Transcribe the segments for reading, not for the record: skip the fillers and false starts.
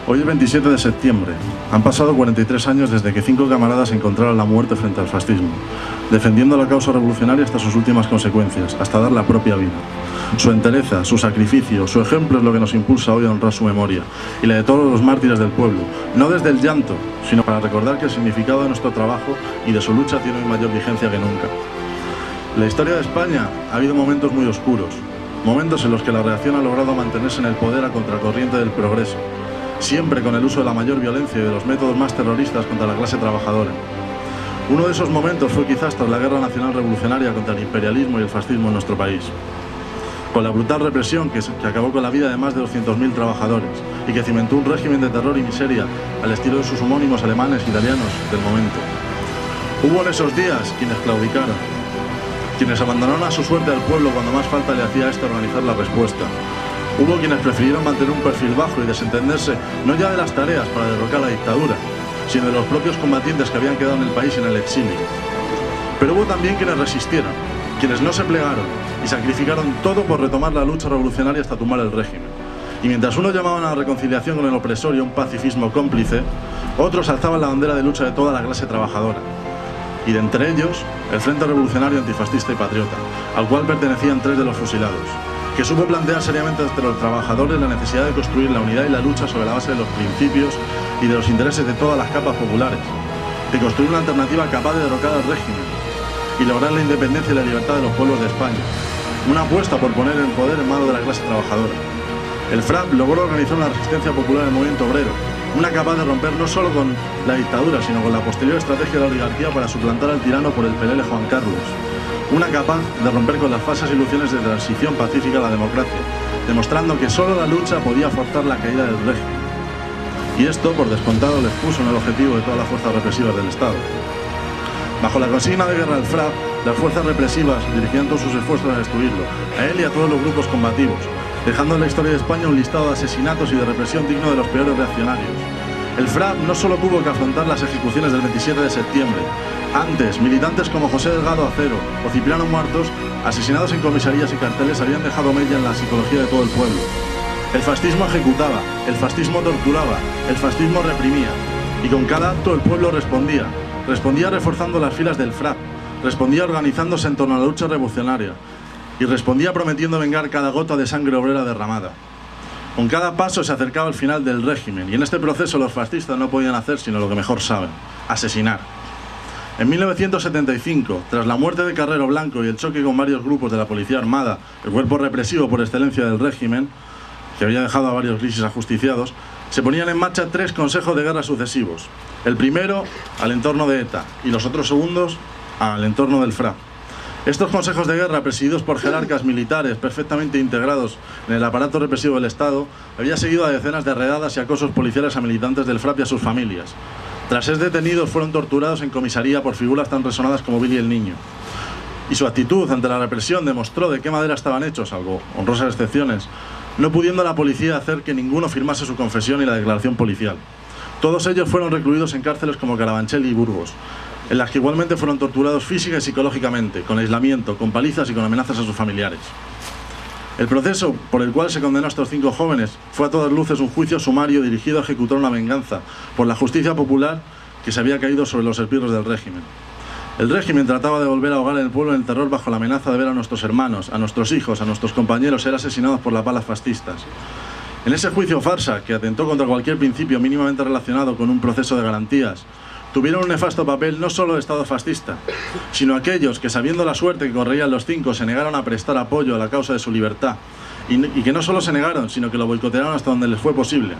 Hoy es 27 de septiembre. Han pasado 43 años desde que 5 camaradas encontraron la muerte frente al fascismo, defendiendo la causa revolucionaria hasta sus últimas consecuencias, hasta dar la propia vida. Su entereza, su sacrificio, su ejemplo es lo que nos impulsa hoy a honrar su memoria y la de todos los mártires del pueblo, no desde el llanto, sino para recordar que el significado de nuestro trabajo y de su lucha tiene hoy mayor vigencia que nunca. En la historia de España ha habido momentos muy oscuros, momentos en los que la reacción ha logrado mantenerse en el poder a contracorriente del progreso, siempre con el uso de la mayor violencia y de los métodos más terroristas contra la clase trabajadora. Uno de esos momentos fue quizás tras la Guerra Nacional Revolucionaria contra el imperialismo y el fascismo en nuestro país, con la brutal represión que acabó con la vida de más de 200.000 trabajadores y que cimentó un régimen de terror y miseria al estilo de sus homónimos alemanes e italianos del momento. Hubo en esos días quienes claudicaron, quienes abandonaron a su suerte al pueblo cuando más falta le hacía a este organizar la respuesta. Hubo quienes prefirieron mantener un perfil bajo y desentenderse no ya de las tareas para derrocar la dictadura, sino de los propios combatientes que habían quedado en el país y en el exilio. Pero hubo también quienes resistieron, quienes no se plegaron y sacrificaron todo por retomar la lucha revolucionaria hasta tumbar el régimen. Y mientras unos llamaban a la reconciliación con el opresor y a un pacifismo cómplice, otros alzaban la bandera de lucha de toda la clase trabajadora. Y de entre ellos, el Frente Revolucionario Antifascista y Patriota, al cual pertenecían 3 de los fusilados, que supo plantear seriamente entre los trabajadores la necesidad de construir la unidad y la lucha sobre la base de los principios y de los intereses de todas las capas populares, de construir una alternativa capaz de derrocar al régimen y lograr la independencia y la libertad de los pueblos de España, una apuesta por poner el poder en manos de la clase trabajadora. El FRAP logró organizar una resistencia popular en el movimiento obrero, una capaz de romper no solo con la dictadura, sino con la posterior estrategia de la oligarquía para suplantar al tirano por el pelele Juan Carlos, una capaz de romper con las falsas ilusiones de transición pacífica a la democracia, demostrando que solo la lucha podía forzar la caída del régimen. Y esto, por descontado, les puso en el objetivo de todas las fuerzas represivas del Estado. Bajo la consigna de guerra del FRAP, las fuerzas represivas dirigían todos sus esfuerzos a destruirlo, a él y a todos los grupos combativos, dejando en la historia de España un listado de asesinatos y de represión digno de los peores reaccionarios. El FRAP no solo tuvo que afrontar las ejecuciones del 27 de septiembre, antes, militantes como José Delgado Acero o Cipriano Muertos, asesinados en comisarías y carteles, habían dejado mella en la psicología de todo el pueblo. El fascismo ejecutaba, el fascismo torturaba, el fascismo reprimía, y con cada acto el pueblo respondía reforzando las filas del FRAP, respondía organizándose en torno a la lucha revolucionaria, y respondía prometiendo vengar cada gota de sangre obrera derramada. Con cada paso se acercaba el final del régimen, y en este proceso los fascistas no podían hacer sino lo que mejor saben: asesinar. En 1975, tras la muerte de Carrero Blanco y el choque con varios grupos de la Policía Armada, el cuerpo represivo por excelencia del régimen, que había dejado a varios grises ajusticiados, se ponían en marcha 3 consejos de guerra sucesivos. El primero al entorno de ETA y los otros segundos al entorno del FRAP. Estos consejos de guerra, presididos por jerarcas militares perfectamente integrados en el aparato represivo del Estado, había seguido a decenas de redadas y acosos policiales a militantes del FRAP y a sus familias. Tras ser detenidos, fueron torturados en comisaría por figuras tan resonadas como Billy el Niño. Y su actitud ante la represión demostró de qué madera estaban hechos, salvo honrosas excepciones, no pudiendo la policía hacer que ninguno firmase su confesión y la declaración policial. Todos ellos fueron recluidos en cárceles como Carabanchel y Burgos, en las que igualmente fueron torturados física y psicológicamente, con aislamiento, con palizas y con amenazas a sus familiares. El proceso por el cual se condenó a estos 5 jóvenes fue a todas luces un juicio sumario dirigido a ejecutar una venganza por la justicia popular que se había caído sobre los esbirros del régimen. El régimen trataba de volver a ahogar el pueblo en el terror bajo la amenaza de ver a nuestros hermanos, a nuestros hijos, a nuestros compañeros ser asesinados por las balas fascistas. En ese juicio farsa, que atentó contra cualquier principio mínimamente relacionado con un proceso de garantías, tuvieron un nefasto papel no solo el Estado fascista, sino aquellos que, sabiendo la suerte que corrían los 5, se negaron a prestar apoyo a la causa de su libertad, y que no solo se negaron, sino que lo boicotearon hasta donde les fue posible.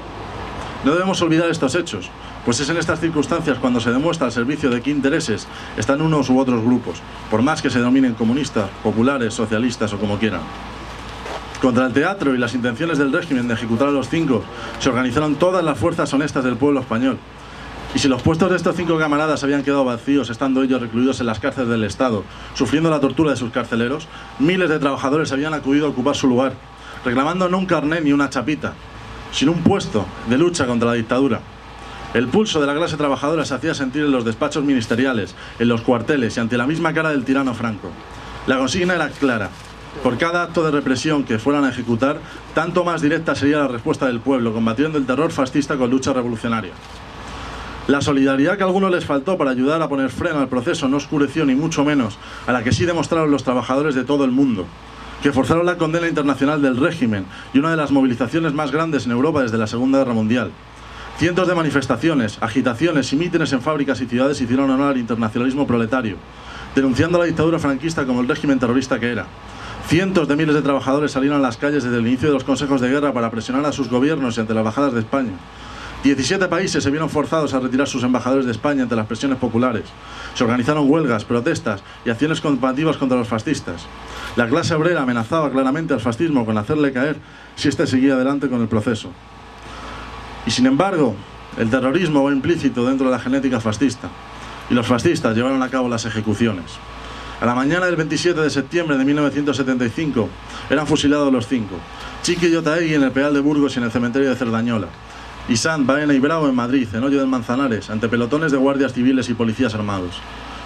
No debemos olvidar estos hechos, pues es en estas circunstancias cuando se demuestra al servicio de qué intereses están unos u otros grupos, por más que se denominen comunistas, populares, socialistas o como quieran. Contra el teatro y las intenciones del régimen de ejecutar a los 5, se organizaron todas las fuerzas honestas del pueblo español. Y si los puestos de estos 5 camaradas habían quedado vacíos, estando ellos recluidos en las cárceles del Estado, sufriendo la tortura de sus carceleros, miles de trabajadores habían acudido a ocupar su lugar, reclamando no un carné ni una chapita, sino un puesto de lucha contra la dictadura. El pulso de la clase trabajadora se hacía sentir en los despachos ministeriales, en los cuarteles y ante la misma cara del tirano Franco. La consigna era clara: Por cada acto de represión que fueran a ejecutar, tanto más directa sería la respuesta del pueblo, combatiendo el terror fascista con lucha revolucionaria. La solidaridad que a algunos les faltó para ayudar a poner freno al proceso no oscureció ni mucho menos a la que sí demostraron los trabajadores de todo el mundo, que forzaron la condena internacional del régimen y una de las movilizaciones más grandes en Europa desde la Segunda Guerra Mundial. Cientos de manifestaciones, agitaciones y mítines en fábricas y ciudades hicieron honor al internacionalismo proletario, denunciando a la dictadura franquista como el régimen terrorista que era. Cientos de miles de trabajadores salieron a las calles desde el inicio de los consejos de guerra para presionar a sus gobiernos y ante las bajadas de España. 17 países se vieron forzados a retirar sus embajadores de España ante las presiones populares. Se organizaron huelgas, protestas y acciones combativas contra los fascistas. La clase obrera amenazaba claramente al fascismo con hacerle caer si éste seguía adelante con el proceso. Y sin embargo, el terrorismo va implícito dentro de la genética fascista, y los fascistas llevaron a cabo las ejecuciones. A la mañana del 27 de septiembre de 1975 eran fusilados los 5: Chiqui y Otaegui en el Peal de Burgos y en el cementerio de Cerdañola, y Sant, Baena y Bravo en Madrid, en Hoyo del Manzanares, ante pelotones de guardias civiles y policías armados.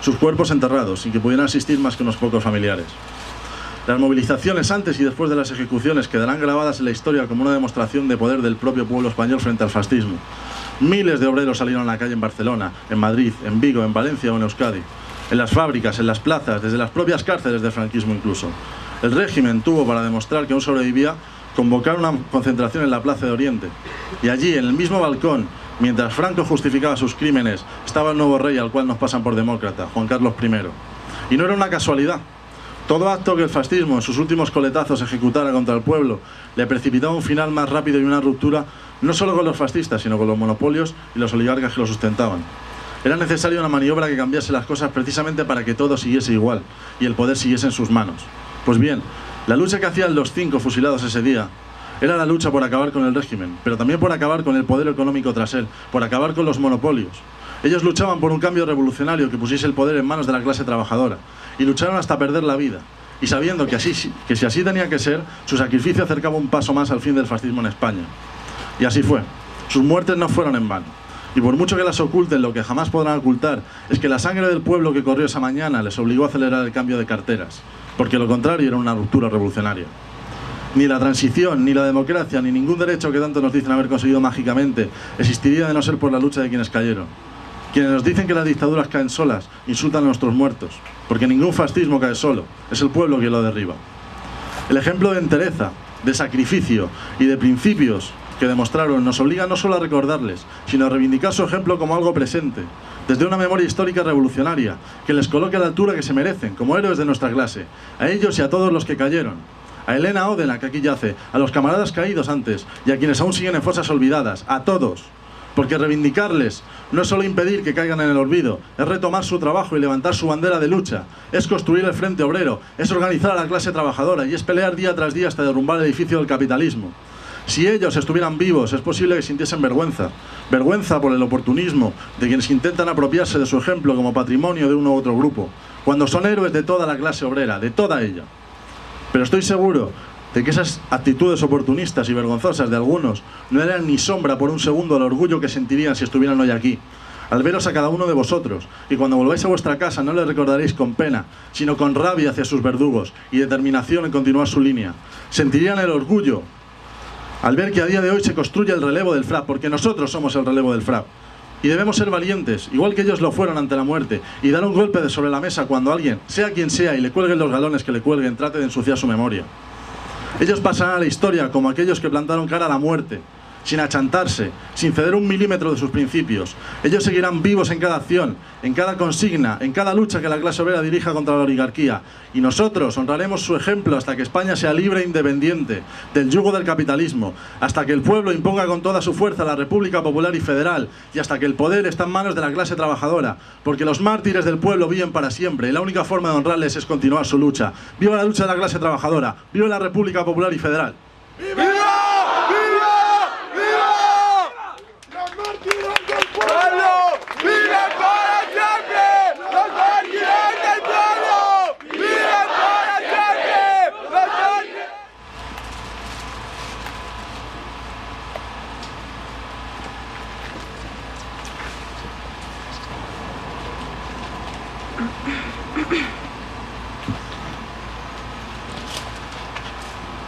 Sus cuerpos enterrados, sin que pudieran asistir más que unos pocos familiares. Las movilizaciones antes y después de las ejecuciones quedarán grabadas en la historia como una demostración de poder del propio pueblo español frente al fascismo. Miles de obreros salieron a la calle en Barcelona, en Madrid, en Vigo, en Valencia o en Euskadi. En las fábricas, en las plazas, desde las propias cárceles del franquismo incluso. El régimen tuvo, para demostrar que aún sobrevivía, convocar una concentración en la Plaza de Oriente. Y allí, en el mismo balcón, mientras Franco justificaba sus crímenes, estaba el nuevo rey al cual nos pasan por demócrata, Juan Carlos I. Y no era una casualidad. Todo acto que el fascismo en sus últimos coletazos ejecutara contra el pueblo le precipitaba un final más rápido y una ruptura no solo con los fascistas, sino con los monopolios y los oligarcas que los sustentaban. Era necesaria una maniobra que cambiase las cosas precisamente para que todo siguiese igual y el poder siguiese en sus manos. Pues bien, la lucha que hacían los 5 fusilados ese día era la lucha por acabar con el régimen, pero también por acabar con el poder económico tras él, por acabar con los monopolios. Ellos luchaban por un cambio revolucionario que pusiese el poder en manos de la clase trabajadora, y lucharon hasta perder la vida, y sabiendo que si así tenía que ser, su sacrificio acercaba un paso más al fin del fascismo en España. Y así fue. Sus muertes no fueron en vano. Y por mucho que las oculten, lo que jamás podrán ocultar es que la sangre del pueblo que corrió esa mañana les obligó a acelerar el cambio de carteras, porque lo contrario era una ruptura revolucionaria. Ni la transición, ni la democracia, ni ningún derecho que tanto nos dicen haber conseguido mágicamente existiría de no ser por la lucha de quienes cayeron. Quienes nos dicen que las dictaduras caen solas insultan a nuestros muertos, porque ningún fascismo cae solo, es el pueblo quien lo derriba. El ejemplo de entereza, de sacrificio y de principios que demostraron nos obliga no solo a recordarles, sino a reivindicar su ejemplo como algo presente, desde una memoria histórica revolucionaria, que les coloque a la altura que se merecen, como héroes de nuestra clase, a ellos y a todos los que cayeron, a Elena Odena, que aquí yace, a los camaradas caídos antes y a quienes aún siguen en fosas olvidadas, a todos. Porque reivindicarles no es solo impedir que caigan en el olvido, es retomar su trabajo y levantar su bandera de lucha, es construir el frente obrero, es organizar a la clase trabajadora y es pelear día tras día hasta derrumbar el edificio del capitalismo. Si ellos estuvieran vivos, es posible que sintiesen vergüenza. Vergüenza por el oportunismo de quienes intentan apropiarse de su ejemplo como patrimonio de uno u otro grupo, cuando son héroes de toda la clase obrera, de toda ella. Pero estoy seguro de que esas actitudes oportunistas y vergonzosas de algunos no eran ni sombra por un segundo al orgullo que sentirían si estuvieran hoy aquí, al veros a cada uno de vosotros, y cuando volváis a vuestra casa no les recordaréis con pena, sino con rabia hacia sus verdugos y determinación en continuar su línea. Sentirían el orgullo al ver que a día de hoy se construye el relevo del FRAP, porque nosotros somos el relevo del FRAP. Y debemos ser valientes, igual que ellos lo fueron ante la muerte, y dar un golpe sobre la mesa cuando alguien, sea quien sea, y le cuelguen los galones que le cuelguen, trate de ensuciar su memoria. Ellos pasarán a la historia como aquellos que plantaron cara a la muerte, sin achantarse, sin ceder un milímetro de sus principios. Ellos seguirán vivos en cada acción, en cada consigna, en cada lucha que la clase obrera dirija contra la oligarquía. Y nosotros honraremos su ejemplo hasta que España sea libre e independiente del yugo del capitalismo, hasta que el pueblo imponga con toda su fuerza la República Popular y Federal, y hasta que el poder está en manos de la clase trabajadora, porque los mártires del pueblo viven para siempre, y la única forma de honrarles es continuar su lucha. ¡Viva la lucha de la clase trabajadora! ¡Viva la República Popular y Federal! ¡Viva!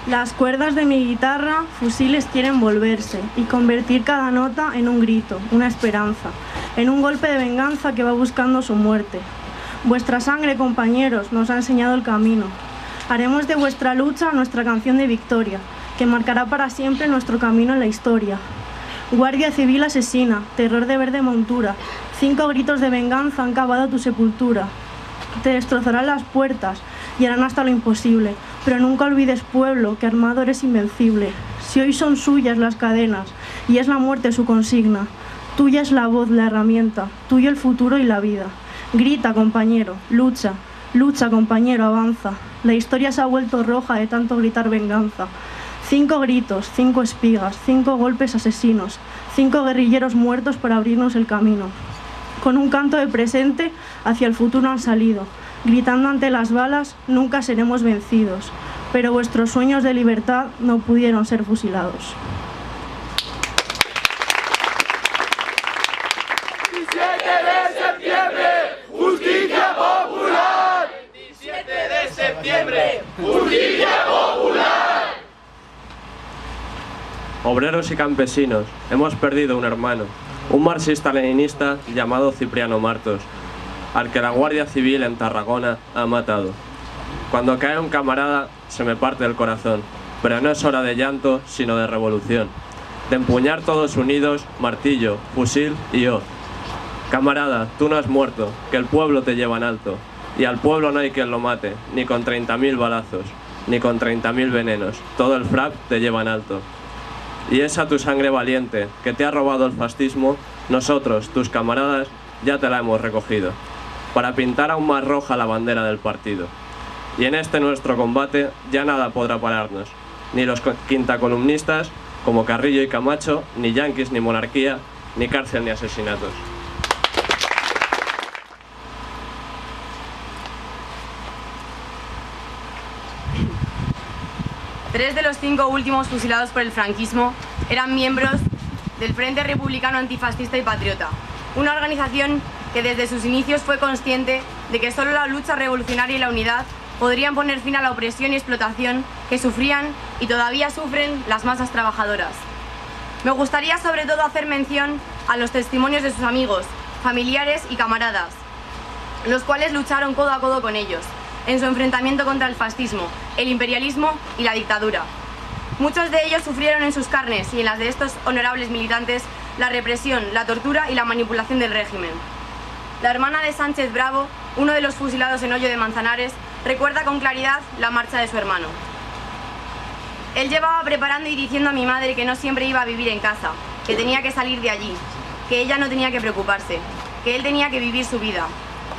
Las cuerdas de mi guitarra, fusiles quieren volverse y convertir cada nota en un grito, una esperanza, en un golpe de venganza que va buscando su muerte. Vuestra sangre, compañeros, nos ha enseñado el camino. Haremos de vuestra lucha nuestra canción de victoria, que marcará para siempre nuestro camino en la historia. Guardia civil asesina, terror de verde montura, 5 gritos de venganza han cavado tu sepultura. Te destrozarán las puertas y harán hasta lo imposible, pero nunca olvides, pueblo, que armado eres invencible. Si hoy son suyas las cadenas y es la muerte su consigna, tuya es la voz, la herramienta, tuyo el futuro y la vida. Grita, compañero, lucha, lucha, compañero, avanza. La historia se ha vuelto roja de tanto gritar venganza. 5 gritos, 5 espigas, 5 golpes asesinos, 5 guerrilleros muertos por abrirnos el camino. Con un canto de presente hacia el futuro han salido, gritando ante las balas, nunca seremos vencidos, pero vuestros sueños de libertad no pudieron ser fusilados. 27 de septiembre, justicia popular. 27 de septiembre, justicia popular. Obreros y campesinos, hemos perdido un hermano, un marxista-leninista llamado Cipriano Martos, al que la Guardia Civil en Tarragona ha matado. Cuando cae un camarada se me parte el corazón, pero no es hora de llanto, sino de revolución, de empuñar todos unidos martillo, fusil y hoz. Camarada, tú no has muerto, que el pueblo te lleva en alto, y al pueblo no hay quien lo mate, ni con 30.000 balazos, ni con 30.000 venenos, todo el FRAP te lleva en alto. Y esa tu sangre valiente, que te ha robado el fascismo, nosotros, tus camaradas, ya te la hemos recogido, para pintar aún más roja la bandera del partido. Y en este nuestro combate ya nada podrá pararnos, ni los quintacolumnistas, como Carrillo y Camacho, ni yanquis ni monarquía, ni cárcel ni asesinatos. Tres de los 5 últimos fusilados por el franquismo eran miembros del Frente Republicano Antifascista y Patriota, una organización que desde sus inicios fue consciente de que solo la lucha revolucionaria y la unidad podrían poner fin a la opresión y explotación que sufrían y todavía sufren las masas trabajadoras. Me gustaría sobre todo hacer mención a los testimonios de sus amigos, familiares y camaradas, los cuales lucharon codo a codo con ellos en su enfrentamiento contra el fascismo, el imperialismo y la dictadura. Muchos de ellos sufrieron en sus carnes y en las de estos honorables militantes la represión, la tortura y la manipulación del régimen. La hermana de Sánchez Bravo, uno de los fusilados en Hoyo de Manzanares, recuerda con claridad la marcha de su hermano. Él llevaba preparando y diciendo a mi madre que no siempre iba a vivir en casa, que tenía que salir de allí, que ella no tenía que preocuparse, que él tenía que vivir su vida.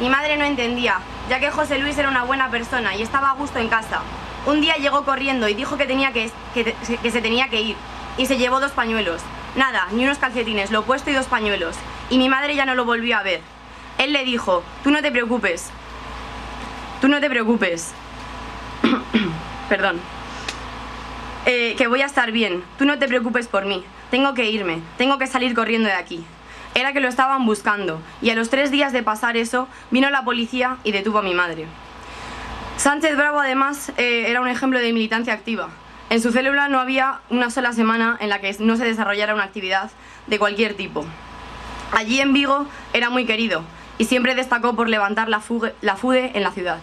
Mi madre no entendía, ya que José Luis era una buena persona y estaba a gusto en casa. Un día llegó corriendo y dijo que se tenía que ir, y se llevó 2 pañuelos. Nada, ni unos calcetines, lo opuesto y 2 pañuelos. Y mi madre ya no lo volvió a ver. Él le dijo, tú no te preocupes. Tú no te preocupes. Perdón. Que voy a estar bien. Tú no te preocupes por mí. Tengo que irme. Tengo que salir corriendo de aquí. Era que lo estaban buscando. Y a los 3 días de pasar eso, vino la policía y detuvo a mi madre. Sánchez Bravo, además, era un ejemplo de militancia activa. En su célula no había una sola semana en la que no se desarrollara una actividad de cualquier tipo. Allí en Vigo era muy querido y siempre destacó por levantar la FUDE en la ciudad.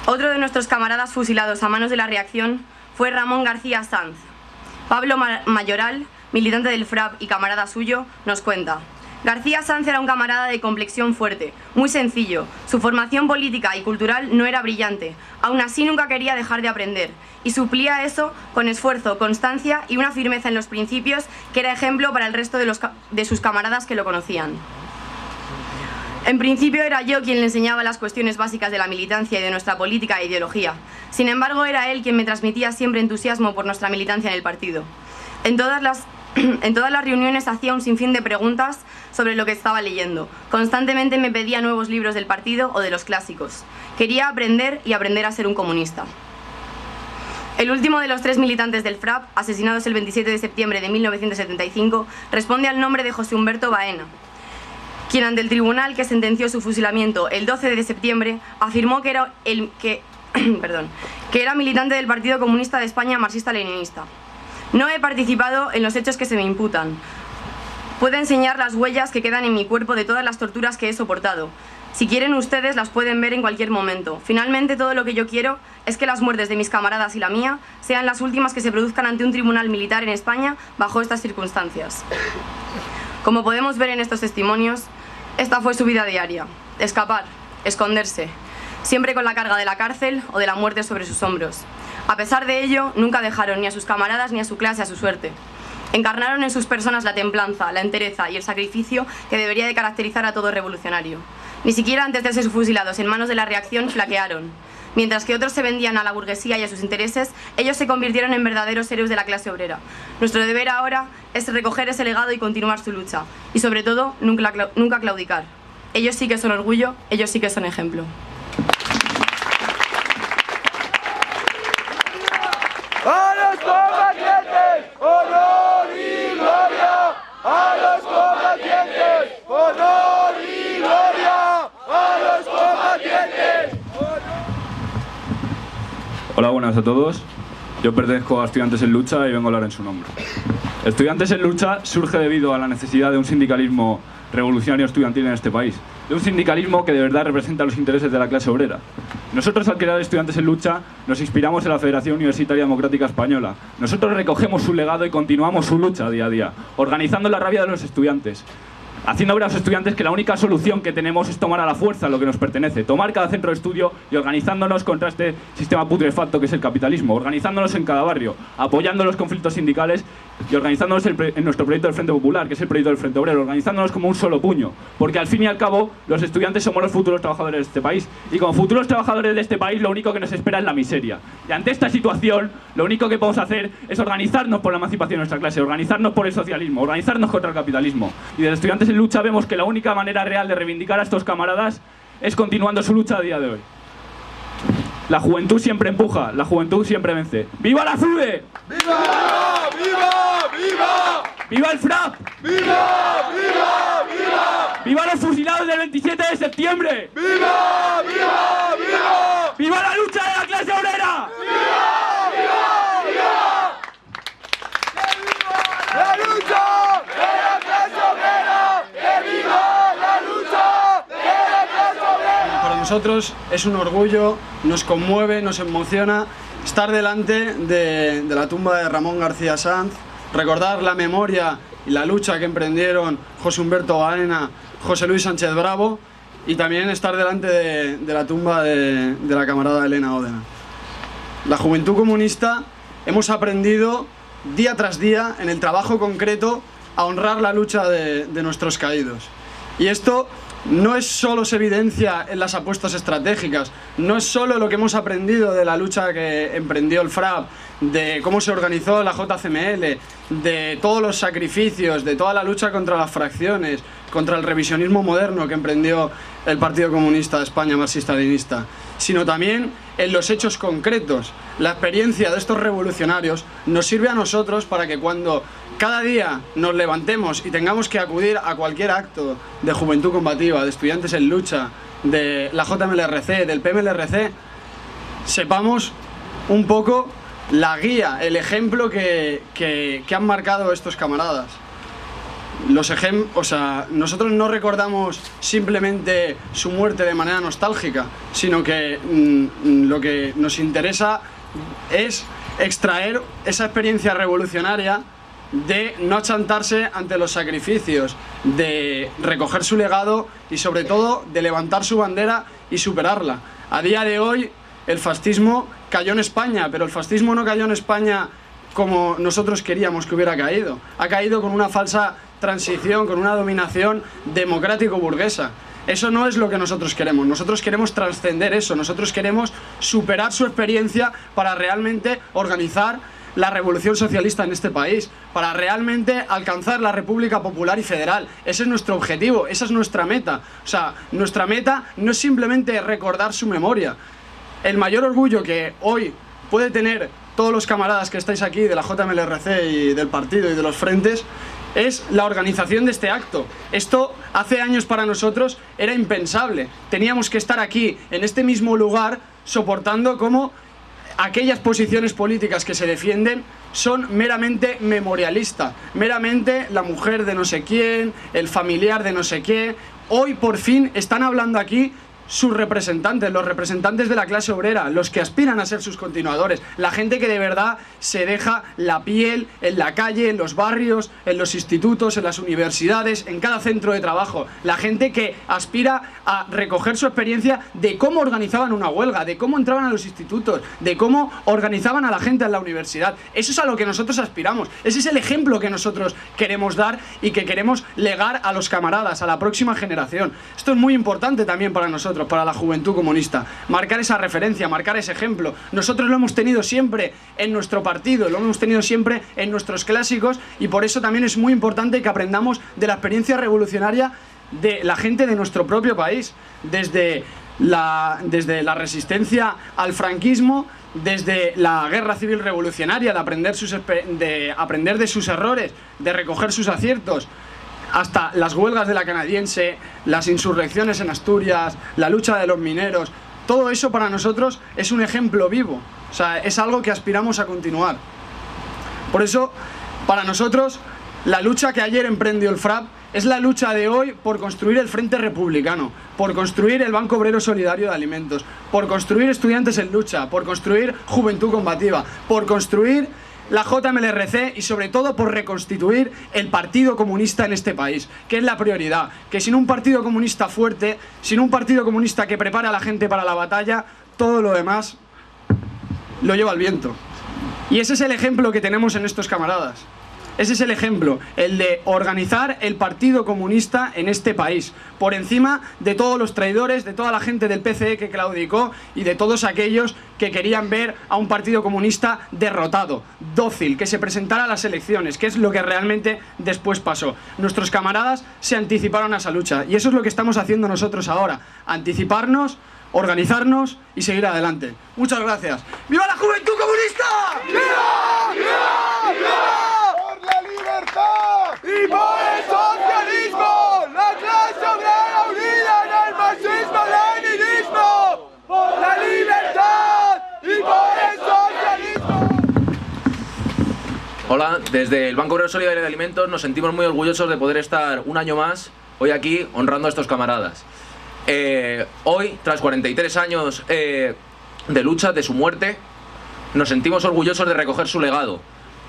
Otro de nuestros camaradas fusilados a manos de la reacción fue Ramón García Sanz. Pablo Mayoral, militante del FRAP y camarada suyo, nos cuenta: García Sanz era un camarada de complexión fuerte, muy sencillo. Su formación política y cultural no era brillante, aún así nunca quería dejar de aprender, y suplía eso con esfuerzo, constancia y una firmeza en los principios que era ejemplo para el resto de sus camaradas que lo conocían. En principio era yo quien le enseñaba las cuestiones básicas de la militancia y de nuestra política e ideología. Sin embargo, era él quien me transmitía siempre entusiasmo por nuestra militancia en el partido. En todas las reuniones hacía un sinfín de preguntas sobre lo que estaba leyendo. Constantemente me pedía nuevos libros del partido o de los clásicos. Quería aprender y aprender a ser un comunista. El último de los 3 militantes del FRAP, asesinados el 27 de septiembre de 1975, responde al nombre de José Humberto Baena, quien ante el tribunal que sentenció su fusilamiento el 12 de septiembre afirmó que perdón, que era militante del Partido Comunista de España marxista-leninista. No he participado en los hechos que se me imputan. Puedo enseñar las huellas que quedan en mi cuerpo de todas las torturas que he soportado. Si quieren ustedes, las pueden ver en cualquier momento. Finalmente, todo lo que yo quiero es que las muertes de mis camaradas y la mía sean las últimas que se produzcan ante un tribunal militar en España bajo estas circunstancias. Como podemos ver en estos testimonios, esta fue su vida diaria. Escapar, esconderse, siempre con la carga de la cárcel o de la muerte sobre sus hombros. A pesar de ello, nunca dejaron ni a sus camaradas ni a su clase a su suerte. Encarnaron en sus personas la templanza, la entereza y el sacrificio que debería de caracterizar a todo revolucionario. Ni siquiera antes de ser fusilados en manos de la reacción flaquearon. Mientras que otros se vendían a la burguesía y a sus intereses, ellos se convirtieron en verdaderos héroes de la clase obrera. Nuestro deber ahora es recoger ese legado y continuar su lucha. Y sobre todo, nunca claudicar. Ellos sí que son orgullo, ellos sí que son ejemplo. ¡A los combatientes! ¡Honor y gloria! ¡A los combatientes! ¡Honor y gloria! ¡A los combatientes! Hola, buenas a todos. Yo pertenezco a Estudiantes en Lucha y vengo a hablar en su nombre. Estudiantes en Lucha surge debido a la necesidad de un sindicalismo revolucionario estudiantil en este país, de un sindicalismo que de verdad representa los intereses de la clase obrera. Nosotros, al crear Estudiantes en Lucha, nos inspiramos en la Federación Universitaria Democrática Española. Nosotros recogemos su legado y continuamos su lucha día a día, organizando la rabia de los estudiantes, haciendo ver a los estudiantes que la única solución que tenemos es tomar a la fuerza lo que nos pertenece, tomar cada centro de estudio y organizándonos contra este sistema putrefacto que es el capitalismo, organizándonos en cada barrio, apoyando los conflictos sindicales y organizándonos en nuestro proyecto del Frente Popular, que es el proyecto del Frente Obrero, organizándonos como un solo puño, porque al fin y al cabo los estudiantes somos los futuros trabajadores de este país y como futuros trabajadores de este país lo único que nos espera es la miseria. Y ante esta situación lo único que podemos hacer es organizarnos por la emancipación de nuestra clase, organizarnos por el socialismo, organizarnos contra el capitalismo. Y desde Estudiantes en Lucha vemos que la única manera real de reivindicar a estos camaradas es continuando su lucha a día de hoy. La juventud siempre empuja, la juventud siempre vence. ¡Viva la FUDE! ¡Viva! ¡Viva! ¡Viva! ¡Viva el FRAP! ¡Viva! ¡Viva! ¡Viva! ¡Viva los fusilados del 27 de septiembre! ¡Viva! ¡Viva! ¡Viva! ¡Viva la lucha de la clase obrera! ¡Viva! ¡Viva! ¡Viva! ¡La lucha de la clase obrera! ¡Que viva la lucha de la clase obrera! Para nosotros es un orgullo, nos conmueve, nos emociona estar delante de la tumba de Ramón García Sanz, recordar la memoria y la lucha que emprendieron José Humberto Baena, José Luis Sánchez Bravo y también estar delante de la tumba de la camarada Elena Ódena. La juventud comunista hemos aprendido día tras día en el trabajo concreto a honrar la lucha de nuestros caídos. Y esto no es solo se evidencia en las apuestas estratégicas, no es solo lo que hemos aprendido de la lucha que emprendió el FRAP, de cómo se organizó la JCML, de todos los sacrificios, de toda la lucha contra las fracciones, contra el revisionismo moderno que emprendió el Partido Comunista de España marxista-leninista, sino también en los hechos concretos. La experiencia de estos revolucionarios nos sirve a nosotros para que cuando cada día nos levantemos y tengamos que acudir a cualquier acto de juventud combativa, de estudiantes en lucha, de la JMLRC, del PMLRC, sepamos un poco la guía, el ejemplo que han marcado estos camaradas. Nosotros no recordamos simplemente su muerte de manera nostálgica, sino que lo que nos interesa es extraer esa experiencia revolucionaria de no achantarse ante los sacrificios, de recoger su legado y sobre todo de levantar su bandera y superarla. A día de hoy el fascismo cayó en España, pero el fascismo no cayó en España como nosotros queríamos que hubiera caído. Ha caído con una falsa transición, con una dominación democrático-burguesa. Eso no es lo que nosotros queremos trascender eso, nosotros queremos superar su experiencia para realmente organizar la revolución socialista en este país, para realmente alcanzar la República Popular y Federal. Ese es nuestro objetivo, esa es nuestra meta. O sea, nuestra meta no es simplemente recordar su memoria. El mayor orgullo que hoy puede tener todos los camaradas que estáis aquí de la JMLRC y del partido y de los frentes es la organización de este acto. Esto hace años para nosotros era impensable. Teníamos que estar aquí, en este mismo lugar, soportando cómo aquellas posiciones políticas que se defienden son meramente memorialistas, meramente la mujer de no sé quién, el familiar de no sé qué. Hoy por fin están hablando aquí sus representantes, los representantes de la clase obrera, los que aspiran a ser sus continuadores, la gente que de verdad se deja la piel en la calle, en los barrios, en los institutos, en las universidades, en cada centro de trabajo, la gente que aspira a recoger su experiencia de cómo organizaban una huelga, de cómo entraban a los institutos, de cómo organizaban a la gente en la universidad. Eso es a lo que nosotros aspiramos, ese es el ejemplo que nosotros queremos dar y que queremos legar a los camaradas, a la próxima generación. Esto es muy importante también para nosotros, para la juventud comunista, marcar esa referencia, marcar ese ejemplo. Nosotros lo hemos tenido siempre en nuestro partido, lo hemos tenido siempre en nuestros clásicos, y por eso también es muy importante que aprendamos de la experiencia revolucionaria de la gente de nuestro propio país, desde la resistencia al franquismo, desde la guerra civil revolucionaria, de aprender de sus errores, de recoger sus aciertos, hasta las huelgas de la canadiense, las insurrecciones en Asturias, la lucha de los mineros. Todo eso para nosotros es un ejemplo vivo, o sea, es algo que aspiramos a continuar. Por eso, para nosotros, la lucha que ayer emprendió el FRAP es la lucha de hoy por construir el Frente Republicano, por construir el Banco Obrero Solidario de Alimentos, por construir Estudiantes en Lucha, por construir Juventud Combativa, por construir la JMLRC y sobre todo por reconstituir el Partido Comunista en este país, que es la prioridad. Que sin un Partido Comunista fuerte, sin un Partido Comunista que prepara a la gente para la batalla, todo lo demás lo lleva al viento. Y ese es el ejemplo que tenemos en estos camaradas. Ese es el ejemplo, el de organizar el Partido Comunista en este país, por encima de todos los traidores, de toda la gente del PCE que claudicó y de todos aquellos que querían ver a un Partido Comunista derrotado, dócil, que se presentara a las elecciones, que es lo que realmente después pasó. Nuestros camaradas se anticiparon a esa lucha y eso es lo que estamos haciendo nosotros ahora, anticiparnos, organizarnos y seguir adelante. Muchas gracias. ¡Viva la Juventud Comunista! ¡Viva! ¡Viva! ¡Viva! ¡Y por el socialismo! ¡La clase obrera unida en el marxismo-leninismo! ¡Por la libertad! ¡Y por el socialismo! Hola, desde el Banco Obrero Solidario de Alimentos nos sentimos muy orgullosos de poder estar un año más hoy aquí honrando a estos camaradas. Hoy, tras 43 años de lucha, de su muerte, nos sentimos orgullosos de recoger su legado,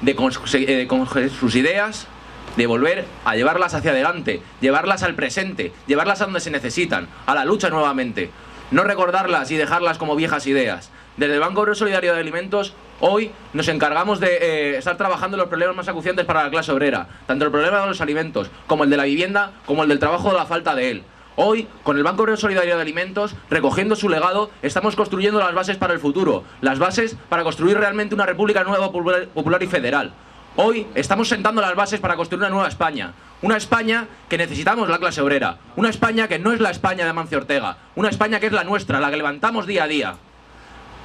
de coger sus ideas, de volver a llevarlas hacia adelante, llevarlas al presente, llevarlas a donde se necesitan, a la lucha nuevamente. No recordarlas y dejarlas como viejas ideas. Desde el Banco Obrero Solidario de Alimentos, hoy nos encargamos de estar trabajando en los problemas más acuciantes para la clase obrera, tanto el problema de los alimentos, como el de la vivienda, como el del trabajo o la falta de él. Hoy, con el Banco Obrero Solidario de Alimentos, recogiendo su legado, estamos construyendo las bases para el futuro, las bases para construir realmente una república nueva, popular y federal. Hoy estamos sentando las bases para construir una nueva España. Una España que necesitamos la clase obrera. Una España que no es la España de Amancio Ortega. Una España que es la nuestra, la que levantamos día a día.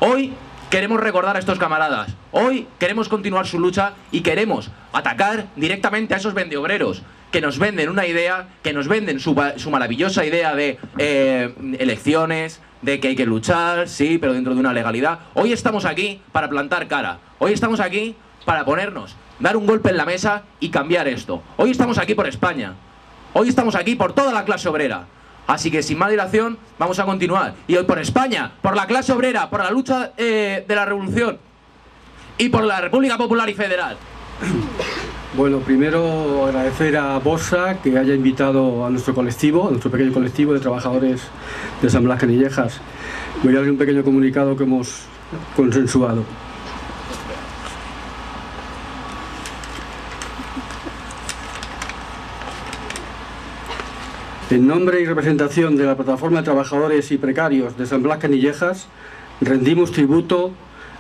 Hoy queremos recordar a estos camaradas. Hoy queremos continuar su lucha y queremos atacar directamente a esos vendeobreros que nos venden una idea, que nos venden su maravillosa idea de elecciones, de que hay que luchar, sí, pero dentro de una legalidad. Hoy estamos aquí para plantar cara. Hoy estamos aquí para ponernos, dar un golpe en la mesa y cambiar esto. Hoy estamos aquí por España. Hoy estamos aquí por toda la clase obrera. Así que sin más dilación vamos a continuar. Y hoy por España, por la clase obrera, por la lucha de la revolución y por la República Popular y Federal. Bueno, primero agradecer a Borsa que haya invitado a nuestro colectivo, a nuestro pequeño colectivo de trabajadores de San Blas Canillejas. Voy a leer un pequeño comunicado que hemos consensuado. En nombre y representación de la Plataforma de Trabajadores y Precarios de San Blas Canillejas, rendimos tributo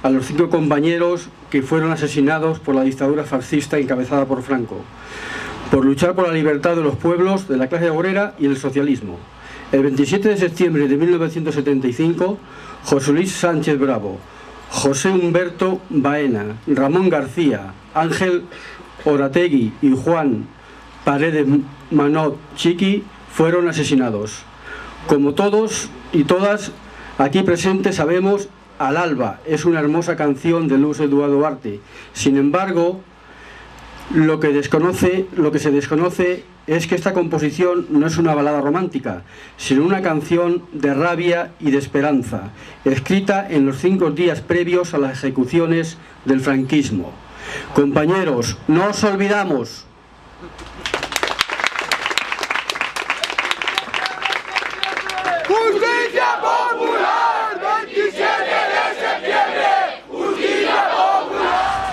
a los 5 compañeros que fueron asesinados por la dictadura fascista encabezada por Franco, por luchar por la libertad de los pueblos, de la clase obrera y el socialismo. El 27 de septiembre de 1975, José Luis Sánchez Bravo, José Humberto Baena, Ramón García, Ángel Orategui y Juan Paredes Manot Chiqui fueron asesinados. Como todos y todas, Aquí presente sabemos Al alba es una hermosa canción de Luis Eduardo Duarte. Sin embargo, lo que se desconoce es que esta composición no es una balada romántica, sino una canción de rabia y de esperanza, escrita en los 5 días previos a las ejecuciones del franquismo. Compañeros, no os olvidamos. ¡Justicia popular! 27 de septiembre. ¡Justicia popular!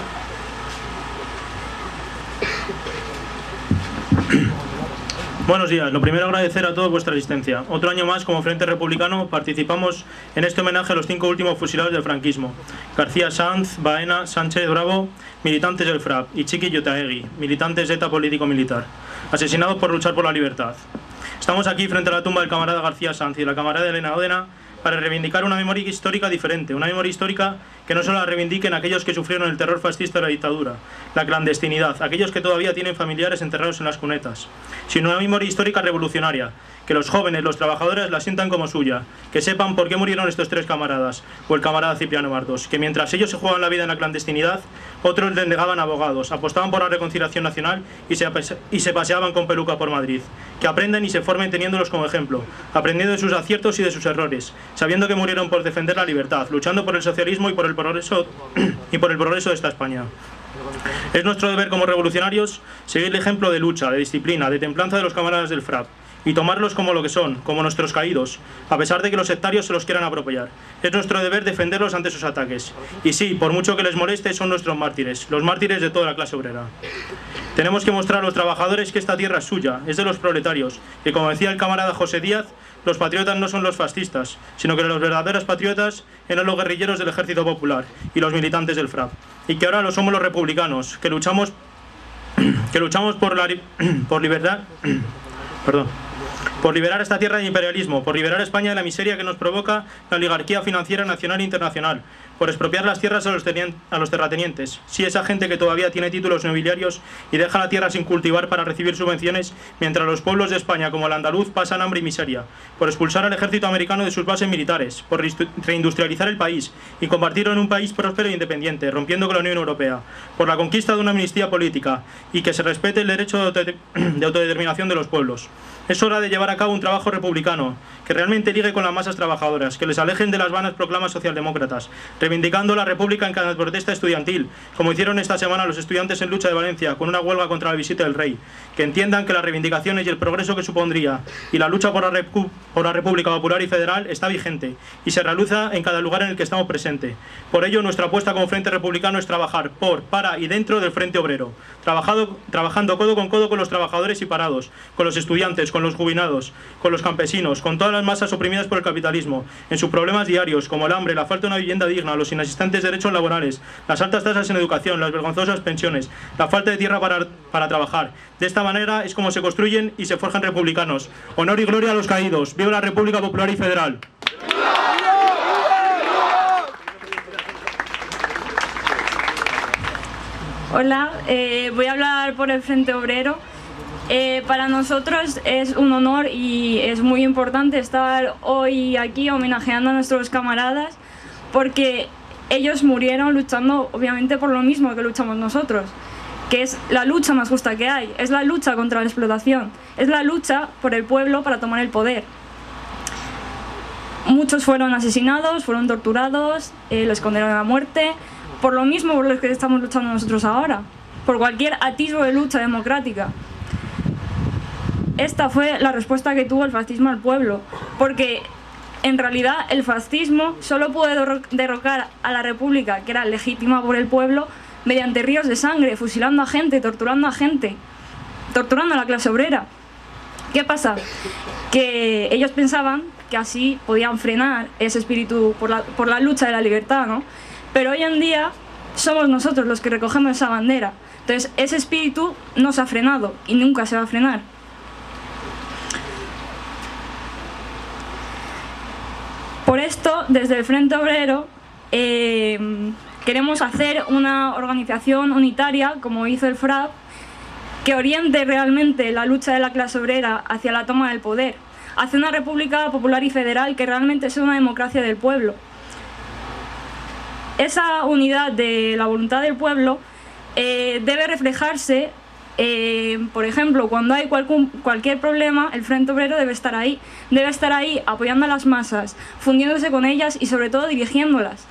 Buenos días. Lo primero, agradecer a todos vuestra asistencia. Otro año más, como Frente Republicano, participamos en este homenaje a los 5 últimos fusilados del franquismo: García Sanz, Baena, Sánchez Bravo, militantes del FRAP, y Chiqui Yotaegui, militantes de ETA político-militar, asesinados por luchar por la libertad. Estamos aquí frente a la tumba del camarada García Sanz y de la camarada Elena Odena para reivindicar una memoria histórica diferente, una memoria histórica que no solo la reivindiquen aquellos que sufrieron el terror fascista de la dictadura, la clandestinidad, aquellos que todavía tienen familiares enterrados en las cunetas, sino una memoria histórica revolucionaria, que los jóvenes, los trabajadores la sientan como suya, que sepan por qué murieron estos 3 camaradas, o el camarada Cipriano Martos, que mientras ellos se jugaban la vida en la clandestinidad, otros les negaban abogados, apostaban por la reconciliación nacional y se paseaban con peluca por Madrid. Que aprendan y se formen teniéndolos como ejemplo, aprendiendo de sus aciertos y de sus errores, sabiendo que murieron por defender la libertad, luchando por el socialismo y por el progreso de esta España. Es nuestro deber como revolucionarios seguir el ejemplo de lucha, de disciplina, de templanza de los camaradas del FRAP y tomarlos como lo que son, como nuestros caídos, a pesar de que los sectarios se los quieran apropiar. Es nuestro deber defenderlos ante sus ataques. Y sí, por mucho que les moleste, son nuestros mártires, los mártires de toda la clase obrera. Tenemos que mostrar a los trabajadores que esta tierra es suya, es de los proletarios, que, como decía el camarada José Díaz, los patriotas no son los fascistas, sino que los verdaderos patriotas eran los guerrilleros del Ejército Popular y los militantes del FRAP, y que ahora lo somos los republicanos, que luchamos por libertad, por liberar esta tierra del imperialismo, por liberar a España de la miseria que nos provoca la oligarquía financiera nacional e internacional, por expropiar las tierras a los terratenientes, sí, esa gente que todavía tiene títulos nobiliarios y deja la tierra sin cultivar para recibir subvenciones, mientras los pueblos de España, como el andaluz, pasan hambre y miseria, por expulsar al ejército americano de sus bases militares, por reindustrializar el país y convertirlo en un país próspero e independiente, rompiendo con la Unión Europea, por la conquista de una amnistía política y que se respete el derecho de autodeterminación de los pueblos. Es hora de llevar a cabo un trabajo republicano que realmente ligue con las masas trabajadoras, que les alejen de las vanas proclamas socialdemócratas, reivindicando la República en cada protesta estudiantil, como hicieron esta semana los estudiantes en lucha de Valencia con una huelga contra la visita del rey, que entiendan que las reivindicaciones y el progreso que supondría y la lucha por la República Popular y Federal está vigente y se realiza en cada lugar en el que estamos presentes. Por ello, nuestra apuesta como Frente Republicano es trabajar por, para y dentro del Frente Obrero, trabajando codo con los trabajadores y parados, con los estudiantes, con los jubilados, con los campesinos, con todas las masas oprimidas por el capitalismo, en sus problemas diarios como el hambre, la falta de una vivienda digna, los inexistentes derechos laborales, las altas tasas en educación, las vergonzosas pensiones, la falta de tierra para trabajar. De esta manera es como se construyen y se forjan republicanos. Honor y gloria a los caídos. ¡Viva la República Popular y Federal! Hola, voy a hablar por el Frente Obrero. Para nosotros es un honor y es muy importante estar hoy aquí homenajeando a nuestros camaradas, porque ellos murieron luchando obviamente por lo mismo que luchamos nosotros, que es la lucha más justa que hay, es la lucha contra la explotación, es la lucha por el pueblo para tomar el poder. Muchos fueron asesinados, fueron torturados, los condenaron a muerte, por lo mismo por lo que estamos luchando nosotros ahora, por cualquier atisbo de lucha democrática. Esta fue la respuesta que tuvo el fascismo al pueblo, porque en realidad el fascismo solo pudo derrocar a la república, que era legítima por el pueblo, mediante ríos de sangre, fusilando a gente, torturando a la clase obrera. ¿Qué pasa? Que ellos pensaban que así podían frenar ese espíritu por la lucha de la libertad, ¿no? Pero hoy en día somos nosotros los que recogemos esa bandera. Entonces ese espíritu no se ha frenado y nunca se va a frenar. Por esto, desde el Frente Obrero, queremos hacer una organización unitaria, como hizo el FRAP, que oriente realmente la lucha de la clase obrera hacia la toma del poder, hacia una república popular y federal que realmente sea una democracia del pueblo. Esa unidad de la voluntad del pueblo debe reflejarse, por ejemplo, cuando hay cualquier problema, el Frente Obrero debe estar ahí apoyando a las masas, fundiéndose con ellas y sobre todo dirigiéndolas.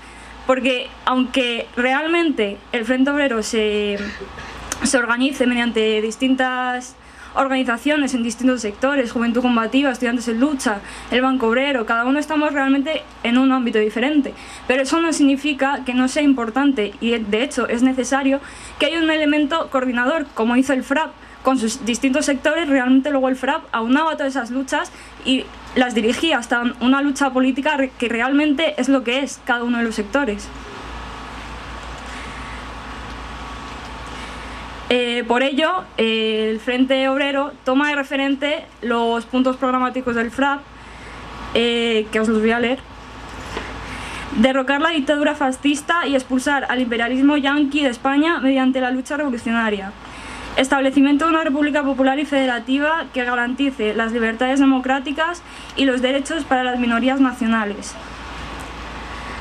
Porque aunque realmente el Frente Obrero se organice mediante distintas organizaciones en distintos sectores, Juventud Combativa, Estudiantes en Lucha, el Banco Obrero, cada uno estamos realmente en un ámbito diferente, pero eso no significa que no sea importante y de hecho es necesario que haya un elemento coordinador, como hizo el FRAP con sus distintos sectores. Realmente luego el FRAP aunaba todas esas luchas y las dirigía hasta una lucha política que realmente es lo que es cada uno de los sectores. Por ello, el Frente Obrero toma de referente los puntos programáticos del FRAP, que os los voy a leer. Derrocar la dictadura fascista y expulsar al imperialismo yanqui de España mediante la lucha revolucionaria. Establecimiento de una república popular y federativa que garantice las libertades democráticas y los derechos para las minorías nacionales.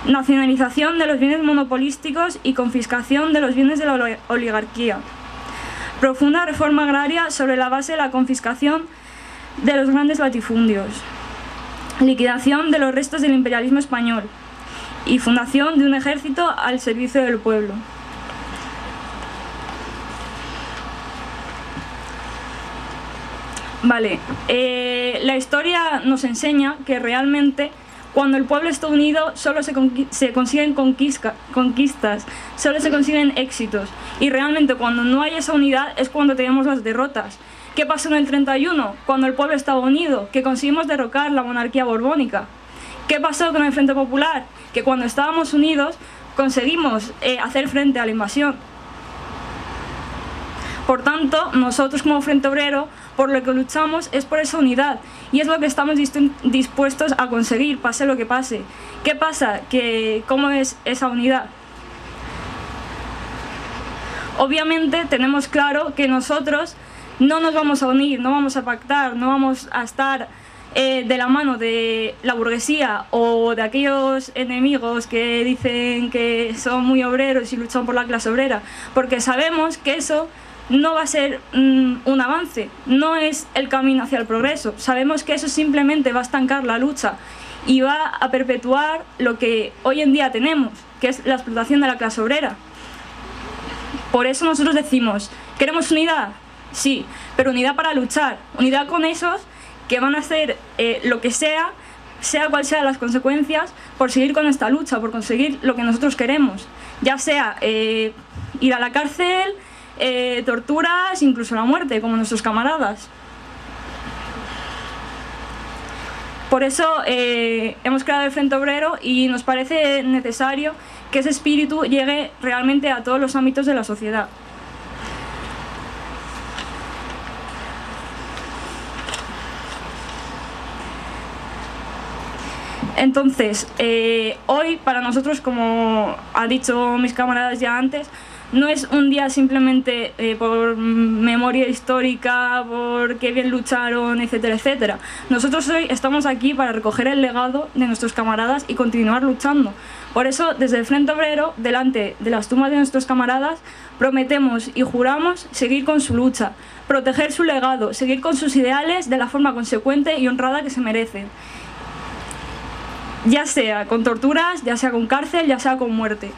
Nacionalización de los bienes monopolísticos y confiscación de los bienes de la oligarquía. Profunda reforma agraria sobre la base de la confiscación de los grandes latifundios. Liquidación de los restos del imperialismo español. Y fundación de un ejército al servicio del pueblo. Vale, la historia nos enseña que realmente cuando el pueblo está unido solo se consiguen conquistas, solo se consiguen éxitos. Y realmente cuando no hay esa unidad es cuando tenemos las derrotas. ¿Qué pasó en el 31? Cuando el pueblo estaba unido, que conseguimos derrocar la monarquía borbónica. ¿Qué pasó con el Frente Popular? Que cuando estábamos unidos conseguimos hacer frente a la invasión. Por tanto, nosotros como Frente Obrero, por lo que luchamos es por esa unidad y es lo que estamos dispuestos a conseguir, pase lo que pase. ¿Qué pasa? ¿Cómo es esa unidad? Obviamente tenemos claro que nosotros no nos vamos a unir, no vamos a pactar, no vamos a estar de la mano de la burguesía o de aquellos enemigos que dicen que son muy obreros y luchan por la clase obrera, porque sabemos que eso no va a ser un avance, no es el camino hacia el progreso. Sabemos que eso simplemente va a estancar la lucha y va a perpetuar lo que hoy en día tenemos, que es la explotación de la clase obrera. Por eso nosotros decimos, ¿queremos unidad? Sí, pero unidad para luchar, unidad con esos que van a hacer lo que sea cual sean las consecuencias, por seguir con esta lucha, por conseguir lo que nosotros queremos, ya sea ir a la cárcel, torturas, incluso la muerte, como nuestros camaradas. Por eso hemos creado el Frente Obrero y nos parece necesario que ese espíritu llegue realmente a todos los ámbitos de la sociedad. Entonces, hoy para nosotros, como han dicho mis camaradas ya antes, no es un día simplemente por memoria histórica, por qué bien lucharon, etcétera, etcétera. Nosotros hoy estamos aquí para recoger el legado de nuestros camaradas y continuar luchando. Por eso, desde el Frente Obrero, delante de las tumbas de nuestros camaradas, prometemos y juramos seguir con su lucha, proteger su legado, seguir con sus ideales de la forma consecuente y honrada que se merecen. Ya sea con torturas, ya sea con cárcel, ya sea con muerte.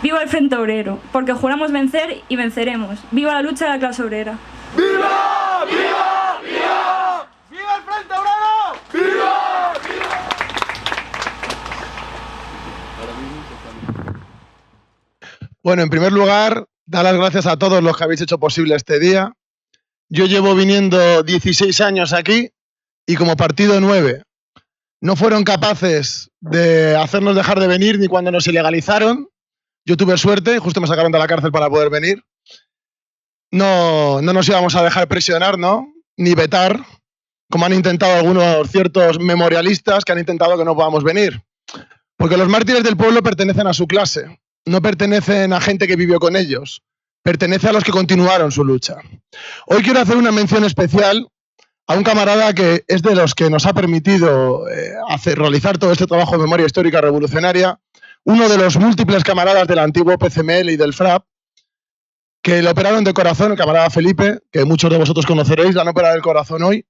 ¡Viva el Frente Obrero! Porque juramos vencer y venceremos. ¡Viva la lucha de la clase obrera! ¡Viva! ¡Viva! ¡Viva! ¡Viva el Frente Obrero! ¡Viva! ¡Viva! Bueno, en primer lugar, dar las gracias a todos los que habéis hecho posible este día. Yo llevo viniendo 16 años aquí y como partido 9. No fueron capaces de hacernos dejar de venir ni cuando nos ilegalizaron. Yo tuve suerte, justo me sacaron de la cárcel para poder venir. No nos íbamos a dejar presionar, ¿no? Ni vetar, como han intentado algunos ciertos memorialistas que han intentado que no podamos venir. Porque los mártires del pueblo pertenecen a su clase, no pertenecen a gente que vivió con ellos, pertenece a los que continuaron su lucha. Hoy quiero hacer una mención especial a un camarada que es de los que nos ha permitido realizar todo este trabajo de memoria histórica revolucionaria, uno de los múltiples camaradas del antiguo PCML y del FRAP, que le operaron de corazón, el camarada Felipe, que muchos de vosotros conoceréis, le han operado el corazón hoy.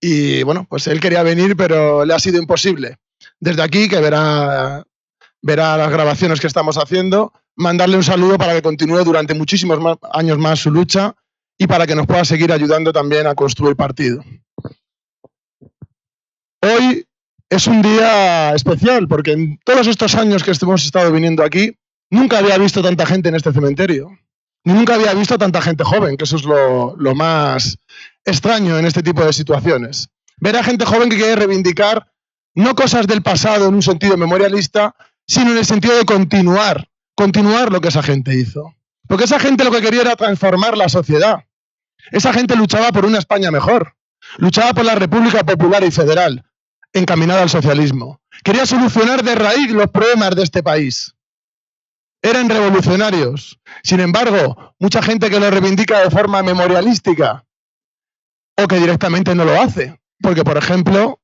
Y bueno, pues él quería venir, pero le ha sido imposible. Desde aquí, que verá las grabaciones que estamos haciendo, mandarle un saludo para que continúe durante muchísimos años más su lucha y para que nos pueda seguir ayudando también a construir partido. Hoy es un día especial porque en todos estos años que hemos estado viniendo aquí, nunca había visto tanta gente en este cementerio. Nunca había visto tanta gente joven, que eso es lo más extraño en este tipo de situaciones. Ver a gente joven que quiere reivindicar no cosas del pasado en un sentido memorialista, sino en el sentido de continuar lo que esa gente hizo. Porque esa gente lo que quería era transformar la sociedad. Esa gente luchaba por una España mejor, luchaba por la República Popular y Federal, encaminada al socialismo. Quería solucionar de raíz los problemas de este país. Eran revolucionarios. Sin embargo, mucha gente que lo reivindica de forma memorialística o que directamente no lo hace. Porque, por ejemplo,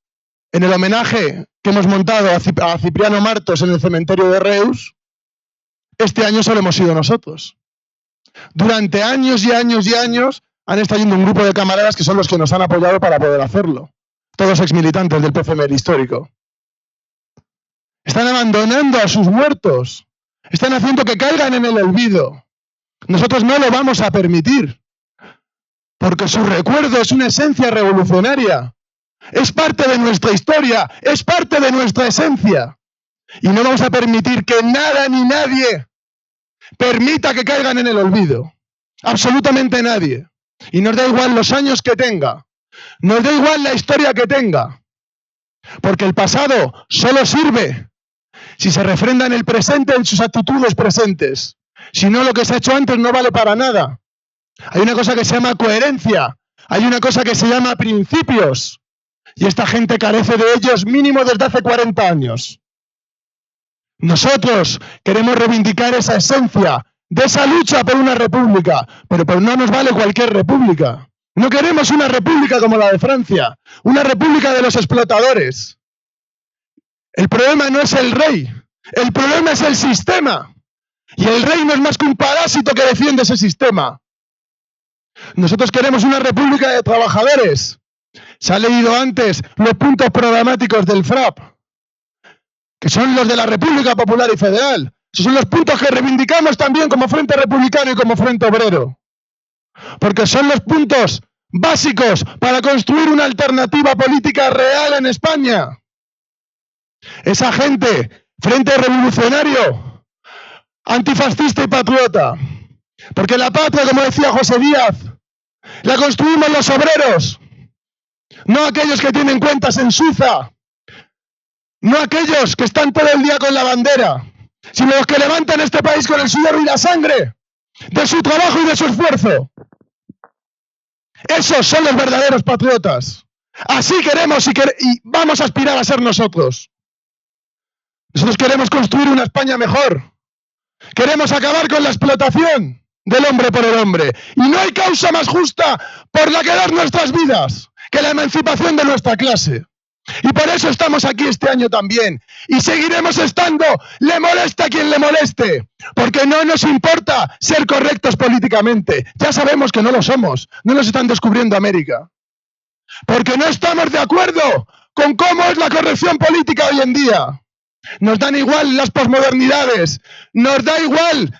en el homenaje que hemos montado a Cipriano Martos en el cementerio de Reus, este año solo hemos sido nosotros. Durante años y años y años han estado yendo un grupo de camaradas que son los que nos han apoyado para poder hacerlo. Todos exmilitantes del PCML histórico. Están abandonando a sus muertos. Están haciendo que caigan en el olvido. Nosotros no lo vamos a permitir. Porque su recuerdo es una esencia revolucionaria. Es parte de nuestra historia. Es parte de nuestra esencia. Y no vamos a permitir que nada ni nadie permita que caigan en el olvido. Absolutamente nadie. Y nos da igual los años que tenga. Nos da igual la historia que tenga. Porque el pasado solo sirve si se refrenda en el presente, en sus actitudes presentes. Si no, lo que se ha hecho antes no vale para nada. Hay una cosa que se llama coherencia. Hay una cosa que se llama principios. Y esta gente carece de ellos mínimo desde hace 40 años. Nosotros queremos reivindicar esa esencia de esa lucha por una república. Pero no nos vale cualquier república. No queremos una república como la de Francia. Una república de los explotadores. El problema no es el rey, el problema es el sistema. Y el rey no es más que un parásito que defiende ese sistema. Nosotros queremos una república de trabajadores. Se ha leído antes los puntos programáticos del FRAP, que son los de la República Popular y Federal. Esos son los puntos que reivindicamos también como Frente Republicano y como Frente Obrero. Porque son los puntos básicos para construir una alternativa política real en España. Esa gente, Frente Revolucionario, antifascista y patriota. Porque la patria, como decía José Díaz, la construimos los obreros, no aquellos que tienen cuentas en Suiza, no aquellos que están todo el día con la bandera, sino los que levantan este país con el sudor y la sangre de su trabajo y de su esfuerzo. Esos son los verdaderos patriotas. Así queremos y vamos a aspirar a ser nosotros. Nosotros queremos construir una España mejor. Queremos acabar con la explotación del hombre por el hombre. Y no hay causa más justa por la que dar nuestras vidas que la emancipación de nuestra clase. Y por eso estamos aquí este año también. Y seguiremos estando, le moleste a quien le moleste. Porque no nos importa ser correctos políticamente. Ya sabemos que no lo somos. No nos están descubriendo América. Porque no estamos de acuerdo con cómo es la corrección política hoy en día. Nos dan igual las posmodernidades, nos da igual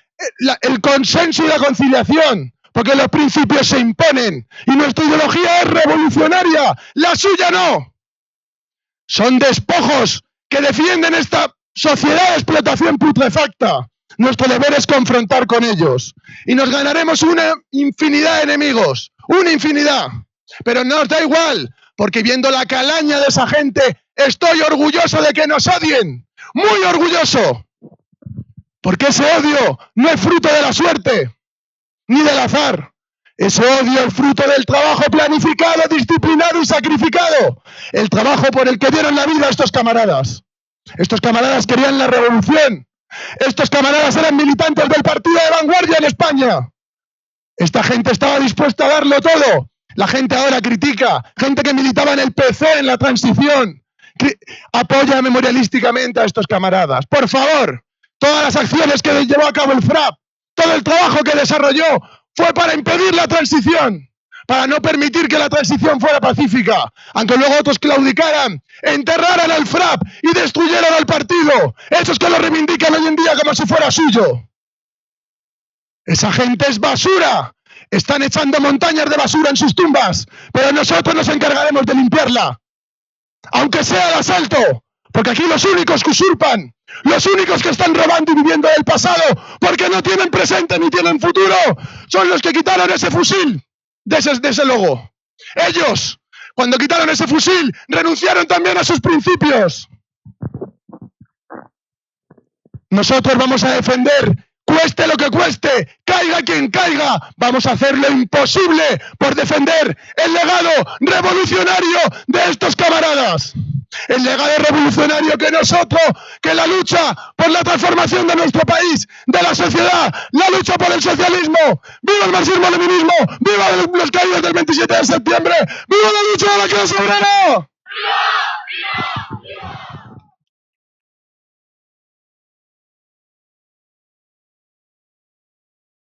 el consenso y la conciliación, porque los principios se imponen y nuestra ideología es revolucionaria, la suya no. Son despojos que defienden esta sociedad de explotación putrefacta. Nuestro deber es confrontar con ellos y nos ganaremos una infinidad de enemigos, una infinidad, pero nos da igual, porque viendo la calaña de esa gente estoy orgulloso de que nos odien. Muy orgulloso, porque ese odio no es fruto de la suerte, ni del azar. Ese odio es fruto del trabajo planificado, disciplinado y sacrificado. El trabajo por el que dieron la vida a estos camaradas. Estos camaradas querían la revolución. Estos camaradas eran militantes del partido de vanguardia en España. Esta gente estaba dispuesta a darlo todo. La gente ahora critica, gente que militaba en el PC en la transición, apoya memorialísticamente a estos camaradas. Por favor, todas las acciones que llevó a cabo el FRAP, todo el trabajo que desarrolló fue para impedir la transición, para no permitir que la transición fuera pacífica, aunque luego otros claudicaran, enterraran al FRAP y destruyeran al partido, esos que lo reivindican hoy en día como si fuera suyo. Esa gente es basura. Están echando montañas de basura en sus tumbas, pero nosotros nos encargaremos de limpiarla, aunque sea el asalto, porque aquí los únicos que usurpan, los únicos que están robando y viviendo del pasado, porque no tienen presente ni tienen futuro, son los que quitaron ese fusil de ese logo. Ellos, cuando quitaron ese fusil, renunciaron también a sus principios. Nosotros vamos a defender, cueste lo que cueste, caiga quien caiga, vamos a hacer lo imposible por defender el legado revolucionario de estos camaradas. El legado revolucionario que la lucha por la transformación de nuestro país, de la sociedad, la lucha por el socialismo, ¡viva el marxismo-leninismo! ¡Viva los caídos del 27 de septiembre! ¡Viva la lucha de la clase obrera!